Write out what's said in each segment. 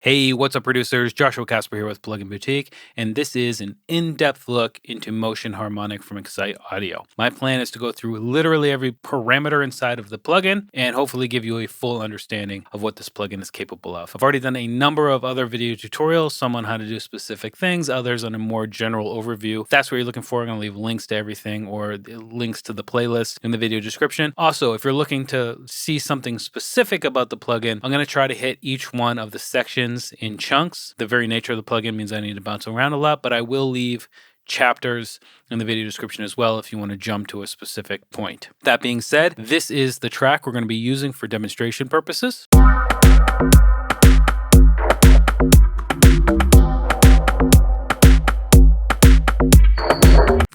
Hey, what's up, producers? Joshua Casper here with Plugin Boutique, and this is an in-depth look into Motion Harmonic from Excite Audio. My plan is to go through literally every parameter inside of the plugin and hopefully give you a full understanding of what this plugin is capable of. I've already done a number of other video tutorials, some on how to do specific things, others on a more general overview. If that's what you're looking for, I'm going to leave links to everything or links to the playlist in the video description. Also, if you're looking to see something specific about the plugin, I'm going to try to hit each one of the sections in chunks. The very nature of the plugin means I need to bounce around a lot, but I will leave chapters in the video description as well if you want to jump to a specific point. That being said, this is the track we're going to be using for demonstration purposes.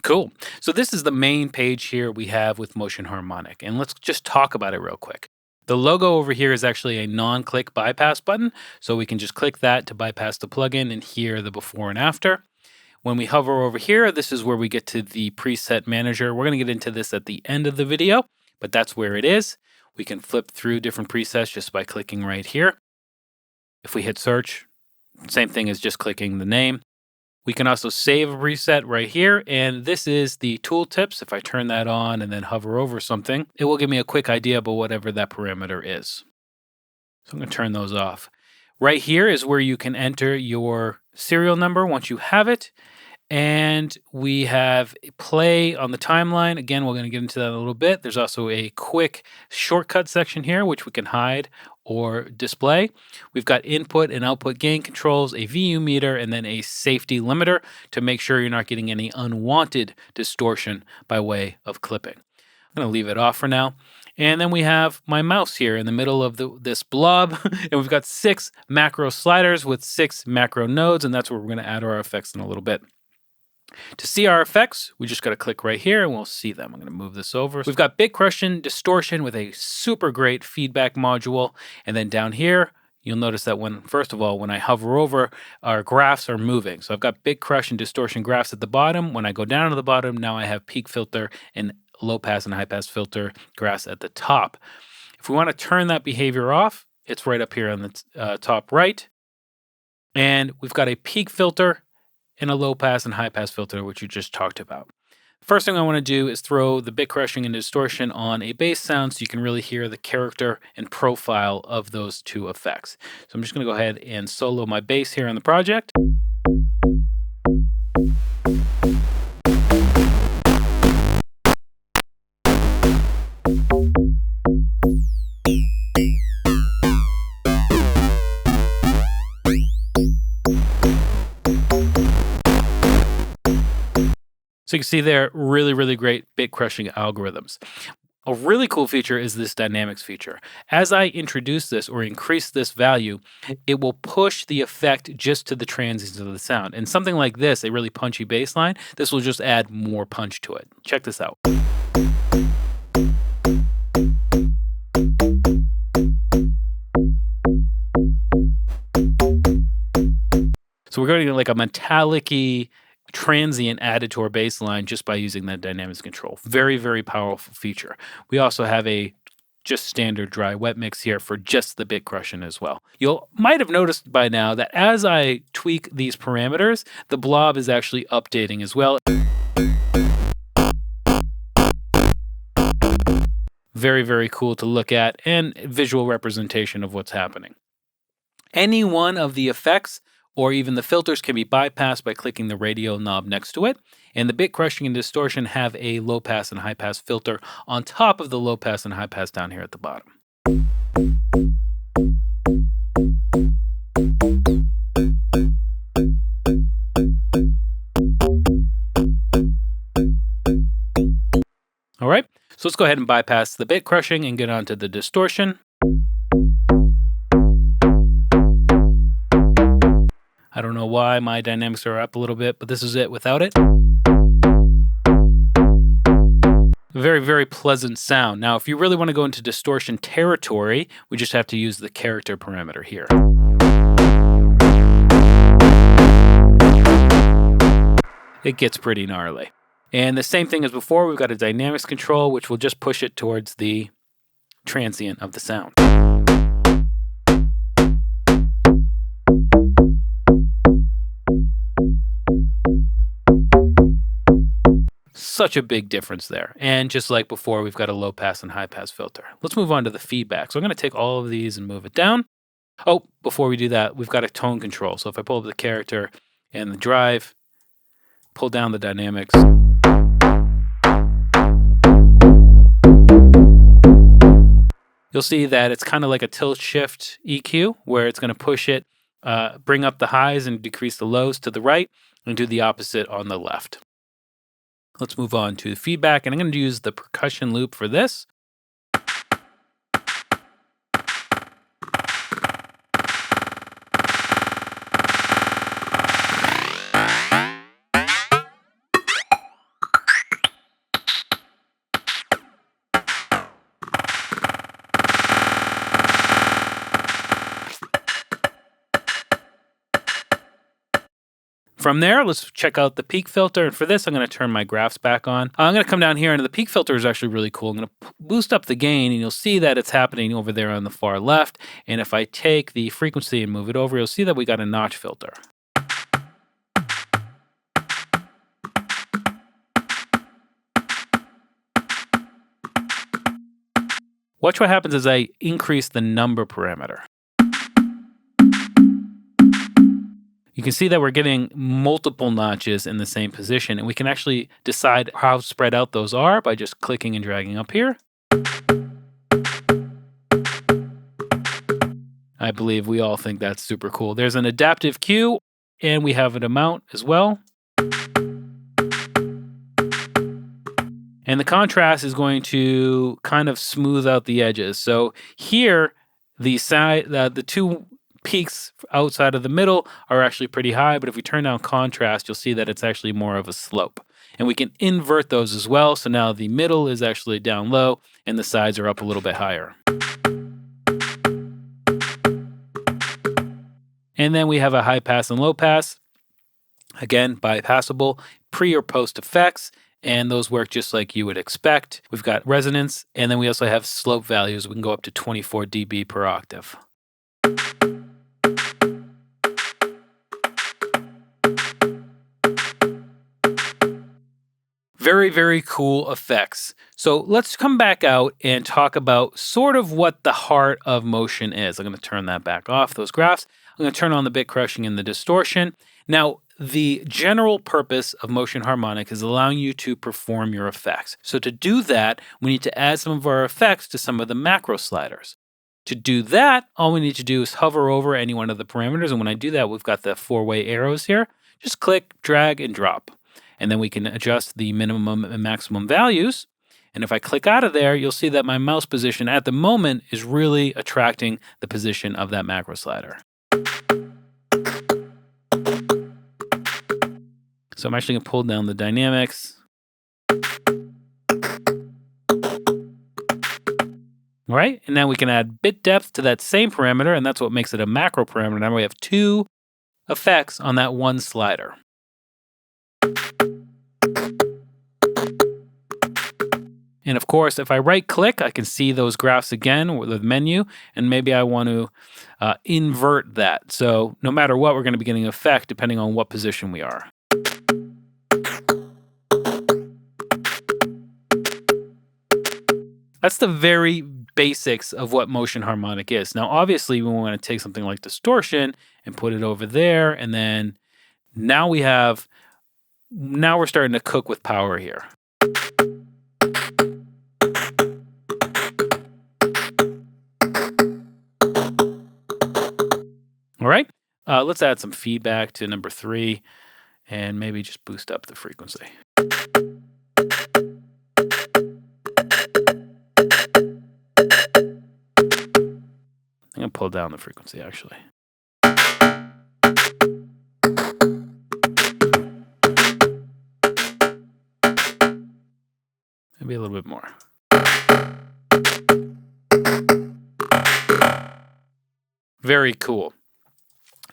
Cool. So this is the main page here we have with Motion Harmonic, and let's just talk about it real quick. The logo over here is actually a non-click bypass button, so we can just click that to bypass the plugin and hear the before and after. When we hover over here, this is where we get to the preset manager. We're going to get into this at the end of the video, but that's where it is. We can flip through different presets just by clicking right here. If we hit search, same thing as just clicking the name. We can also save a preset right here, and this is the tooltips. If I turn that on and then hover over something, it will give me a quick idea about whatever that parameter is. So I'm going to turn those off. Right here is where you can enter your serial number once you have it, and we have play on the timeline. Again, we're going to get into that in a little bit. There's also a quick shortcut section here, which we can hide or display. We've got input and output gain controls, a VU meter, and then a safety limiter to make sure you're not getting any unwanted distortion by way of clipping. I'm going to leave it off for now. And then we have my mouse here in the middle of this blob, and we've got 6 macro sliders with 6 macro nodes, and that's where we're going to add our effects in a little bit. To see our effects, we just got to click right here and we'll see them. I'm going to move this over. We've got Bitcrush and Distortion with a super great feedback module. And then down here, you'll notice that first of all, when I hover over, our graphs are moving. So I've got Bitcrush and Distortion graphs at the bottom. When I go down to the bottom, now I have peak filter and low pass and high pass filter graphs at the top. If we want to turn that behavior off, it's right up here on the top right. And we've got a peak filter and a low pass and high pass filter, which you just talked about. First thing I want to do is throw the bit crushing and distortion on a bass sound so you can really hear the character and profile of those two effects. So I'm just going to go ahead and solo my bass here on the project. So you can see there, really great bit crushing algorithms. A really cool feature is this dynamics feature. As I introduce this or increase this value, it will push the effect just to the transients of the sound. And something like this, a really punchy bass line, this will just add more punch to it. Check this out. So we're going to get like a metallic-y transient added to our bass line just by using that dynamics control. Very powerful feature. We also have a just standard dry wet mix here for just the bit crushing as well. You might have noticed by now that as I tweak these parameters, the blob is actually updating as well. Very cool to look at and visual representation of what's happening. Any one of the effects or even the filters can be bypassed by clicking the radio knob next to it. And the bit crushing and distortion have a low pass and high pass filter on top of the low pass and high pass down here at the bottom. All right, so let's go ahead and bypass the bit crushing and get onto the distortion. I don't know why my dynamics are up a little bit, but this is it without it. Very pleasant sound. Now, if you really want to go into distortion territory, we just have to use the character parameter here. It gets pretty gnarly. And the same thing as before, we've got a dynamics control, which will just push it towards the transient of the sound. such a big difference there. And just like before, we've got a low pass and high pass filter. Let's move on to the feedback. So I'm going to take all of these and move it down. Oh, before we do that, we've got a tone control. So if I pull up the character and the drive, pull down the dynamics. You'll see that it's kind of like a tilt shift EQ where it's going to push it, bring up the highs and decrease the lows to the right, and do the opposite on the left. Let's move on to the feedback, and I'm going to use the percussion loop for this. From there, let's check out the peak filter. And for this, I'm going to turn my graphs back on. I'm going to come down here, and the peak filter is actually really cool. I'm going to boost up the gain, and you'll see that it's happening over there on the far left. And if I take the frequency and move it over, you'll see that we got a notch filter. Watch what happens as I increase the number parameter. You can see that we're getting multiple notches in the same position, and we can actually decide how spread out those are by just clicking and dragging up here. I believe we all think that's super cool. There's an adaptive cue, and we have an amount as well. And the contrast is going to kind of smooth out the edges. So here, the two peaks outside of the middle are actually pretty high, but if we turn down contrast, you'll see that it's actually more of a slope. And we can invert those as well, so now the middle is actually down low and the sides are up a little bit higher. And then we have a high pass and low pass. Again, bypassable, pre or post effects, and those work just like you would expect. We've got resonance, and then we also have slope values. We can go up to 24 dB per octave. Very, very cool effects. So let's come back out and talk about sort of what the heart of motion is. I'm going to turn that back off, those graphs. I'm going to turn on the bit crushing and the distortion. Now, the general purpose of motion harmonic is allowing you to perform your effects. So to do that, we need to add some of our effects to some of the macro sliders. To do that, all we need to do is hover over any one of the parameters. And when I do that, we've got the four-way arrows here. Just click, drag, and drop. And then we can adjust the minimum and maximum values. And if I click out of there, you'll see that my mouse position at the moment is really attracting the position of that macro slider. So I'm actually going to pull down the dynamics. All right, and now we can add bit depth to that same parameter, and that's what makes it a macro parameter. Now we have two effects on that one slider. And of course, if I right click, I can see those graphs again with the menu, and maybe I want to invert that. So no matter what, we're going to be getting an effect depending on what position we are. That's the very basics of what motion harmonic is. Now, obviously, we want to take something like distortion and put it over there, and then now we're starting to cook with power here. All right, let's add some feedback to number 3 and maybe just boost up the frequency. I'm going to pull down the frequency, actually. Maybe a little bit more. Very cool.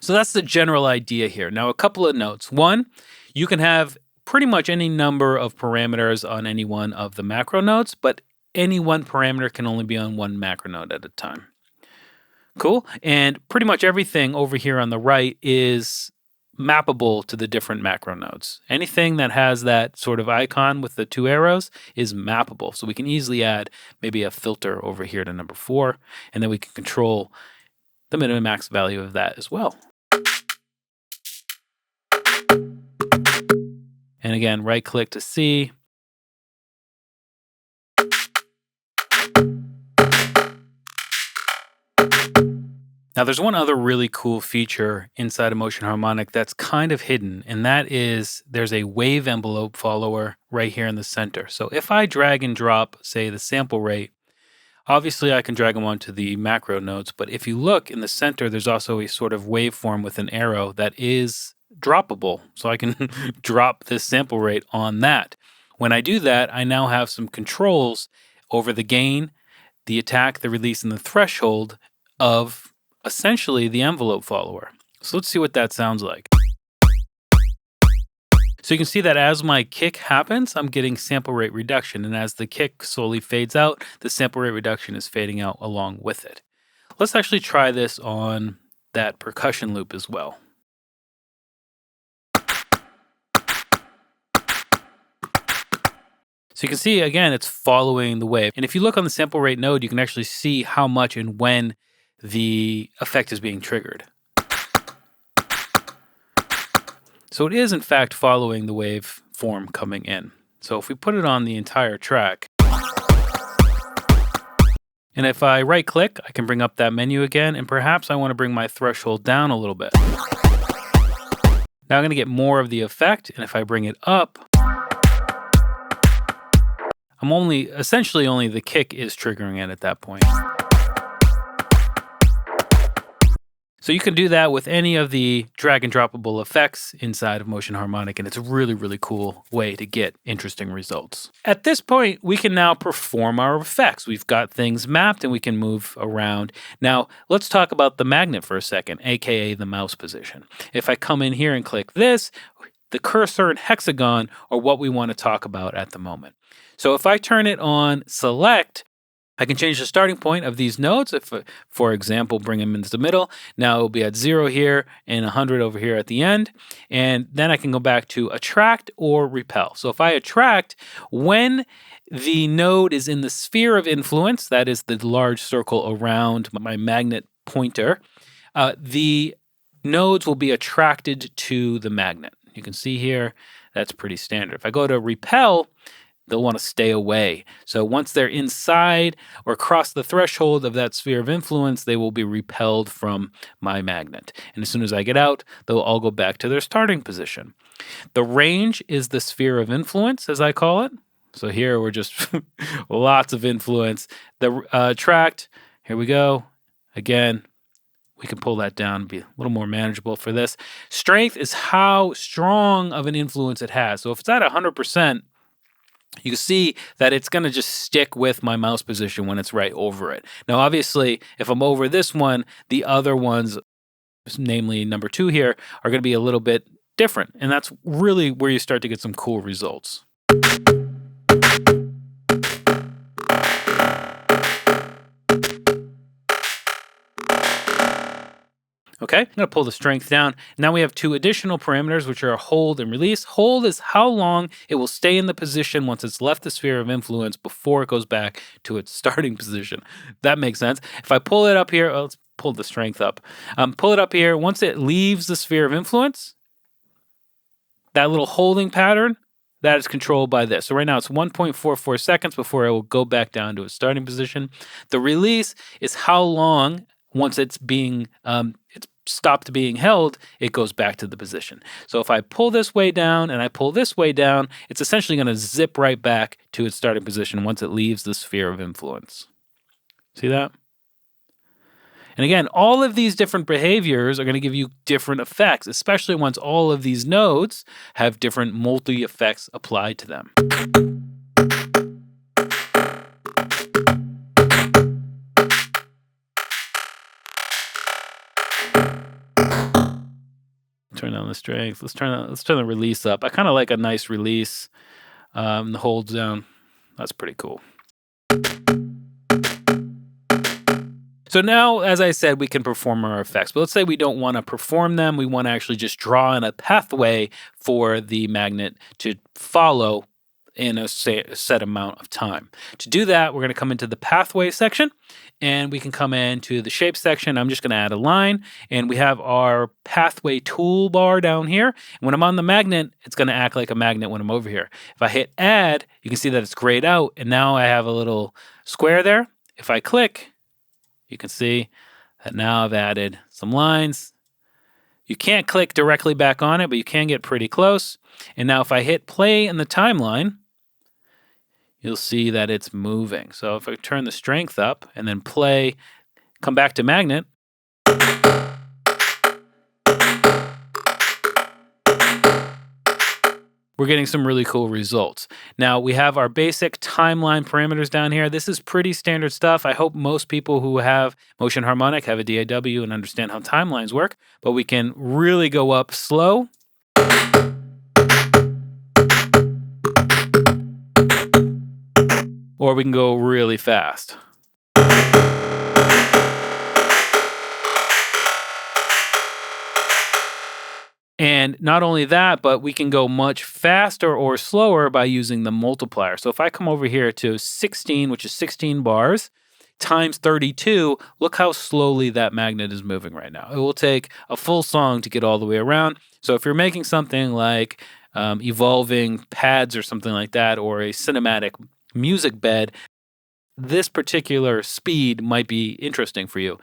So that's the general idea here. Now, a couple of notes. One, you can have pretty much any number of parameters on any one of the macro nodes, but any one parameter can only be on one macro node at a time. Cool. And pretty much everything over here on the right is mappable to the different macro nodes. Anything that has that sort of icon with the 2 arrows is mappable. So we can easily add maybe a filter over here to number 4, and then we can control the min and max value of that as well. And again, right click to see. Now there's one other really cool feature inside of Motion Harmonic that's kind of hidden, and that is there's a wave envelope follower right here in the center. So if I drag and drop, say, the sample rate, obviously I can drag them onto the macro nodes, but if you look in the center, there's also a sort of waveform with an arrow that is droppable. So I can drop this sample rate on that. When I do that, I now have some controls over the gain, the attack, the release, and the threshold of essentially the envelope follower. So let's see what that sounds like. So you can see that as my kick happens, I'm getting sample rate reduction. And as the kick slowly fades out, the sample rate reduction is fading out along with it. Let's actually try this on that percussion loop as well. So you can see, again, it's following the wave. And if you look on the sample rate node, you can actually see how much and when the effect is being triggered. So it is in fact following the wave form coming in. So if we put it on the entire track, and if I right click, I can bring up that menu again, and perhaps I want to bring my threshold down a little bit. Now I'm going to get more of the effect, and if I bring it up, essentially only the kick is triggering it at that point. So you can do that with any of the drag and droppable effects inside of Motion Harmonic, and it's a really, really cool way to get interesting results. At this point, we can now perform our effects. We've got things mapped and we can move around. Now, let's talk about the magnet for a second, aka the mouse position. If I come in here and click this, the cursor and hexagon are what we want to talk about at the moment. So if I turn it on select, I can change the starting point of these nodes. If, for example, bring them into the middle, now it will be at 0 here and 100 over here at the end. And then I can go back to attract or repel. So if I attract, when the node is in the sphere of influence, that is the large circle around my magnet pointer, the nodes will be attracted to the magnet. You can see here, that's pretty standard. If I go to repel, they'll want to stay away. So once they're inside or cross the threshold of that sphere of influence, they will be repelled from my magnet. And as soon as I get out, they'll all go back to their starting position. The range is the sphere of influence, as I call it. So here we're just lots of influence. The attract, here we go. Again, we can pull that down and be a little more manageable for this. Strength is how strong of an influence it has. So if it's at 100%, you can see that it's going to just stick with my mouse position when it's right over it. Now, obviously, if I'm over this one, the other ones, namely number 2 here, are going to be a little bit different. And that's really where you start to get some cool results. Okay, I'm going to pull the strength down. Now we have 2 additional parameters, which are hold and release. Hold is how long it will stay in the position once it's left the sphere of influence before it goes back to its starting position. That makes sense. If I pull it up here, let's pull the strength up. Pull it up here. Once it leaves the sphere of influence, that little holding pattern, that is controlled by this. So right now it's 1.44 seconds before it will go back down to its starting position. The release is how long, once it's being it's stopped being held, it goes back to the position. So if I pull this way down and I pull this way down, it's essentially going to zip right back to its starting position once it leaves the sphere of influence. See that? And again, all of these different behaviors are going to give you different effects, especially once all of these nodes have different multi-effects applied to them. Turn down the strength. Let's turn the release up. I kind of like a nice release. The hold down. That's pretty cool. So now, as I said, we can perform our effects. But let's say we don't want to perform them. We want to actually just draw in a pathway for the magnet to follow in a set amount of time. To do that, we're going to come into the pathway section, and we can come into the shape section. I'm just going to add a line, and we have our pathway toolbar down here. When I'm on the magnet, it's going to act like a magnet when I'm over here. If I hit add, you can see that it's grayed out, and now I have a little square there. If I click, you can see that now I've added some lines. You can't click directly back on it, but you can get pretty close. And now if I hit play in the timeline, you'll see that it's moving. So if I turn the strength up and then play, come back to magnet, we're getting some really cool results. Now we have our basic timeline parameters down here. This is pretty standard stuff. I hope most people who have Motion Harmonic have a DAW and understand how timelines work, but we can really go up slow. Or we can go really fast. And not only that, but we can go much faster or slower by using the multiplier. So if I come over here to 16, which is 16 bars, times 32, look how slowly that magnet is moving right now. It will take a full song to get all the way around. So if you're making something like evolving pads or something like that, or a cinematic music bed, this particular speed might be interesting for you.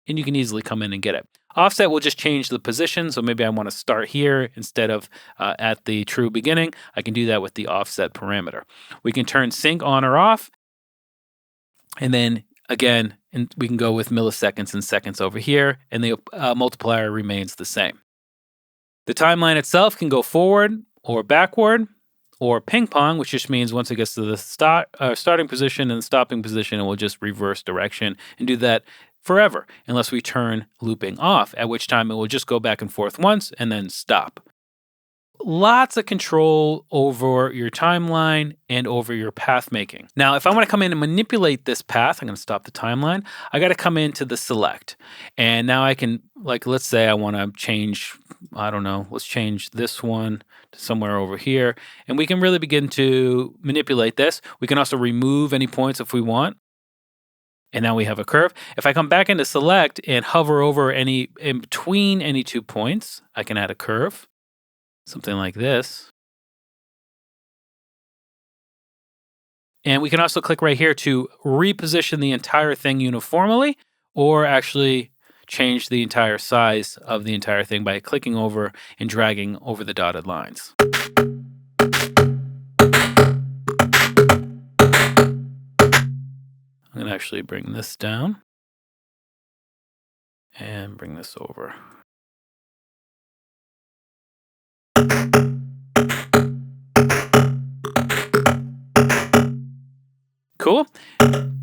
And you can easily come in and get it. Offset will just change the position. So maybe I want to start here instead of at the true beginning. I can do that with the offset parameter. We can turn sync on or off. And then again, we can go with milliseconds and seconds over here. And the multiplier remains the same. The timeline itself can go forward or backward, or ping pong, which just means once it gets to the starting position and the stopping position, it will just reverse direction and do that forever, unless we turn looping off, at which time it will just go back and forth once and then stop. Lots of control over your timeline and over your path making. Now, if I want to come in and manipulate this path, I'm going to stop the timeline. I got to come into the select. And now I can, like, let's say I want to change, I don't know, let's change this one to somewhere over here. And we can really begin to manipulate this. We can also remove any points if we want. And now we have a curve. If I come back into select and hover over in between any 2 points, I can add a curve. Something like this. And we can also click right here to reposition the entire thing uniformly, or actually change the entire size of the entire thing by clicking over and dragging over the dotted lines. I'm going to actually bring this down and bring this over. Cool.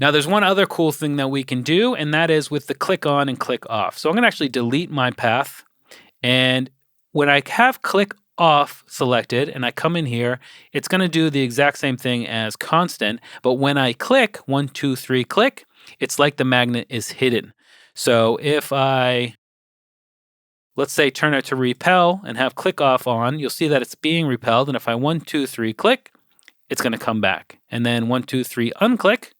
Now there's one other cool thing that we can do, and that is with the click on and click off. So I'm going to actually delete my path. And when I have click off selected and I come in here, it's going to do the exact same thing as constant. But when I click 1, 2, 3, click, it's like the magnet is hidden. So if I, let's say, turn it to repel and have click off on, you'll see that it's being repelled. And if I 1, 2, 3, click, it's going to come back. And then 1, 2, 3, unclick,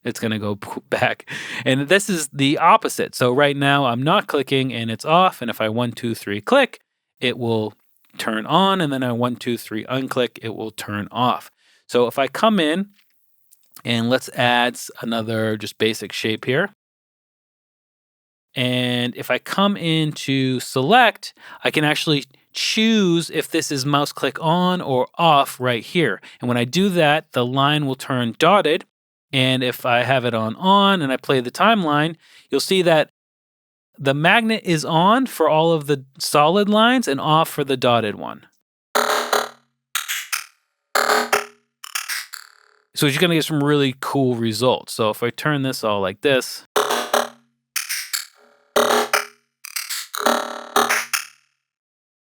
it's going to go back. And this is the opposite. So right now I'm not clicking and it's off. And if I 1, 2, 3, click, it will turn on. And then I 1, 2, 3, unclick, it will turn off. So if I come in and let's add another just basic shape here. And if I come into select, I can actually choose if this is mouse click on or off right here. And when I do that, the line will turn dotted. And if I have it on and I play the timeline, you'll see that the magnet is on for all of the solid lines and off for the dotted one. So you're going to get some really cool results. So if I turn this all like this,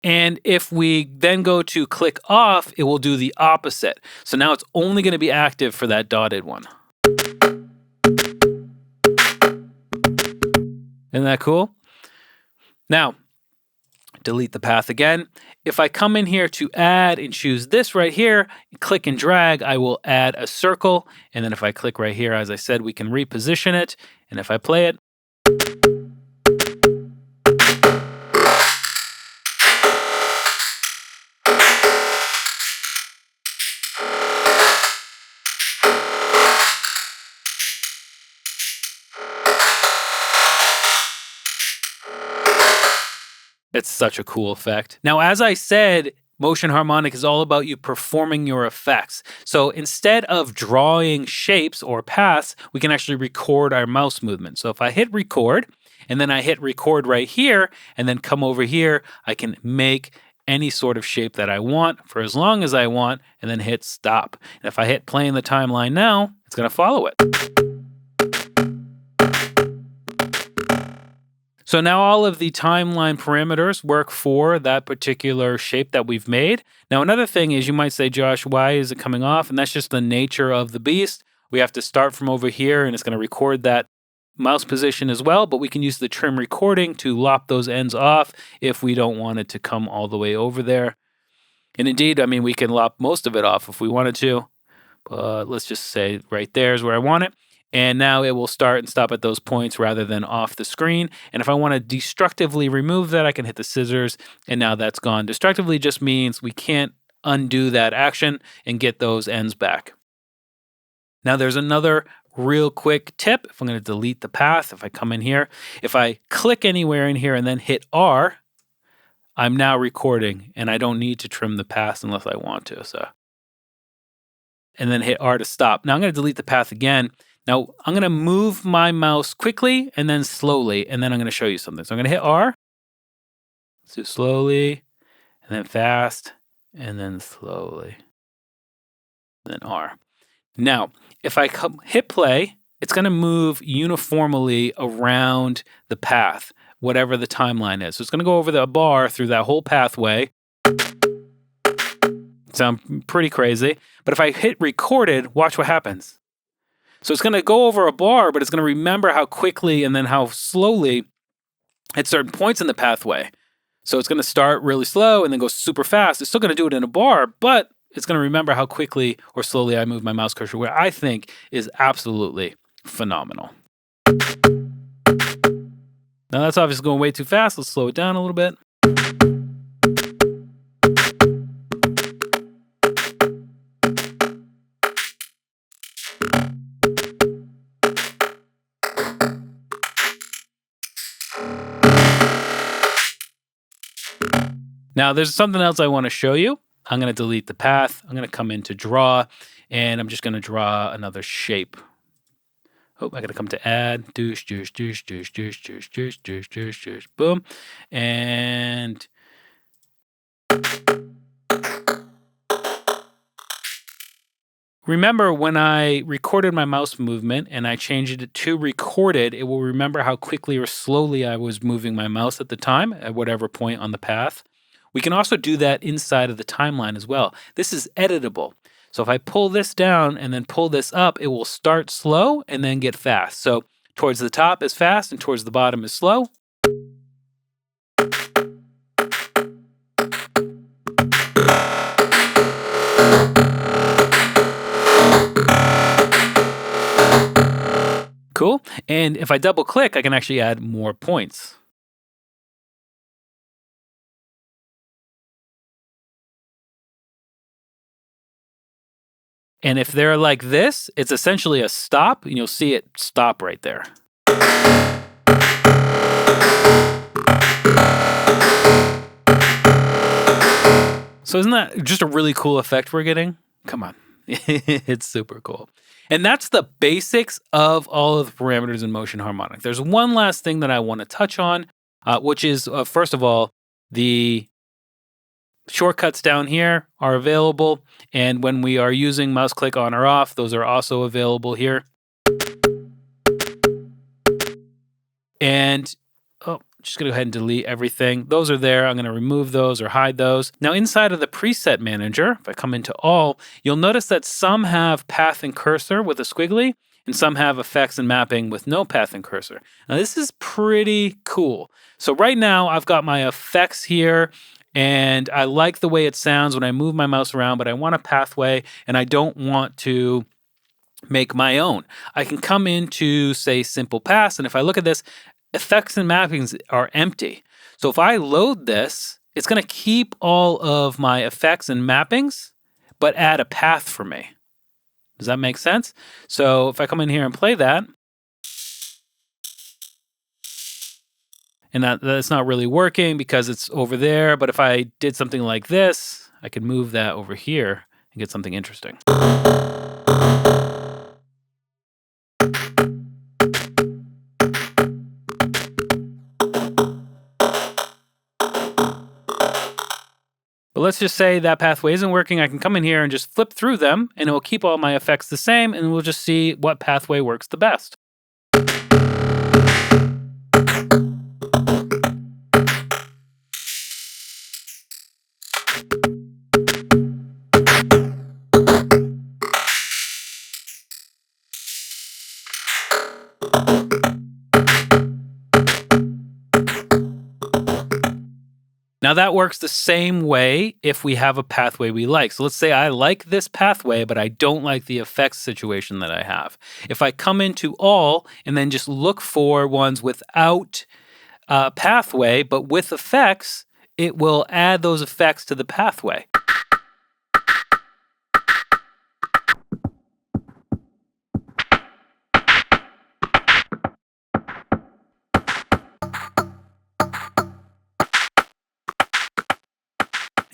and if we then go to click off, it will do the opposite. So now it's only going to be active for that dotted one. Isn't that cool? Now, delete the path again. If I come in here to add and choose this right here, click and drag, I will add a circle. And then if I click right here, as I said, we can reposition it. And if I play it, it's such a cool effect. Now, as I said, motion harmonic is all about you performing your effects. So instead of drawing shapes or paths, we can actually record our mouse movement. So if I hit record, and then I hit record right here, and then come over here, I can make any sort of shape that I want for as long as I want, and then hit stop. And if I hit play in the timeline now, it's going to follow it. So now all of the timeline parameters work for that particular shape that we've made. Now another thing is, you might say, Josh, why is it coming off? And that's just the nature of the beast. We have to start from over here, and it's going to record that mouse position as well, but we can use the trim recording to lop those ends off if we don't want it to come all the way over there. And indeed, I mean, we can lop most of it off if we wanted to, but let's just say right there is where I want it. And now it will start and stop at those points rather than off the screen. And if I want to destructively remove that, I can hit the scissors, and now that's gone. Destructively just means we can't undo that action and get those ends back. Now there's another real quick tip. If I'm going to delete the path, if I come in here, if I click anywhere in here and then hit R, I'm now recording, and I don't need to trim the path unless I want to. So, and then hit R to stop. Now I'm going to delete the path again. Now, I'm going to move my mouse quickly and then slowly, and then I'm going to show you something. So I'm going to hit R. Let's do slowly, and then fast, and then slowly, and then R. Now, if I hit play, it's going to move uniformly around the path, whatever the timeline is. So it's going to go over the bar through that whole pathway. Sounds pretty crazy. But if I hit recorded, watch what happens. So it's going to go over a bar, but it's going to remember how quickly and then how slowly at certain points in the pathway. So it's going to start really slow and then go super fast. It's still going to do it in a bar, but it's going to remember how quickly or slowly I move my mouse cursor, where I think is absolutely phenomenal. Now that's obviously going way too fast. Let's slow it down a little bit. Now, there's something else I want to show you. I'm going to delete the path. I'm going to come into draw, and I'm just going to draw another shape. Oh, I got to come to add. Doosh, doosh, doosh, doosh, doosh, doosh, doosh, doosh, doosh, doosh. Boom. And remember, when I recorded my mouse movement and I changed it to recorded, it will remember how quickly or slowly I was moving my mouse at the time, at whatever point on the path. We can also do that inside of the timeline as well. This is editable. So if I pull this down and then pull this up, it will start slow and then get fast. So towards the top is fast and towards the bottom is slow. Cool. And if I double click, I can actually add more points. And if they're like this, it's essentially a stop, and you'll see it stop right there. So isn't that just a really cool effect we're getting? Come on. It's super cool. And that's the basics of all of the parameters in motion harmonic. There's one last thing that I want to touch on, which is, first of all, the shortcuts down here are available, and when we are using mouse click on or off, those are also available here. And just gonna go ahead and delete everything. Those are there. I'm gonna remove those or hide those. Now inside of the preset manager, if I come into all, you'll notice that some have path and cursor with a squiggly, and some have effects and mapping with no path and cursor. Now this is pretty cool. So right now I've got my effects here, and I like the way it sounds when I move my mouse around, but I want a pathway and I don't want to make my own. I can come into, say, Simple Pass, and if I look at this, effects and mappings are empty. So if I load this, it's going to keep all of my effects and mappings, but add a path for me. Does that make sense? So if I come in here and play that, and that's not really working because it's over there, but if I did something like this, I could move that over here and get something interesting. But let's just say that pathway isn't working. I can come in here and just flip through them, and it will keep all my effects the same, and we'll just see what pathway works the best. Now that works the same way if we have a pathway we like. So let's say I like this pathway, but I don't like the effects situation that I have. If I come into all and then just look for ones without pathway, but with effects, it will add those effects to the pathway.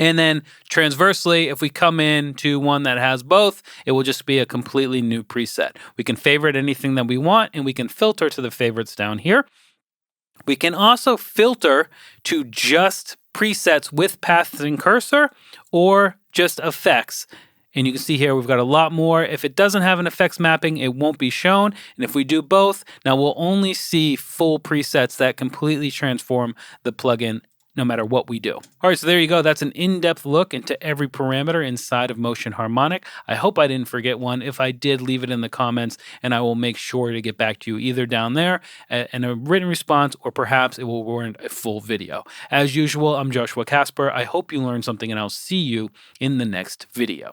And then transversely, if we come into one that has both, it will just be a completely new preset. We can favorite anything that we want, and we can filter to the favorites down here. We can also filter to just presets with paths and cursor or just effects. And you can see here we've got a lot more. If it doesn't have an effects mapping, it won't be shown. And if we do both, now we'll only see full presets that completely transform the plugin no matter what we do. All right, so there you go. That's an in-depth look into every parameter inside of Motion Harmonic. I hope I didn't forget one. If I did, leave it in the comments, and I will make sure to get back to you either down there in a written response, or perhaps it will warrant a full video. As usual, I'm Joshua Casper. I hope you learned something, and I'll see you in the next video.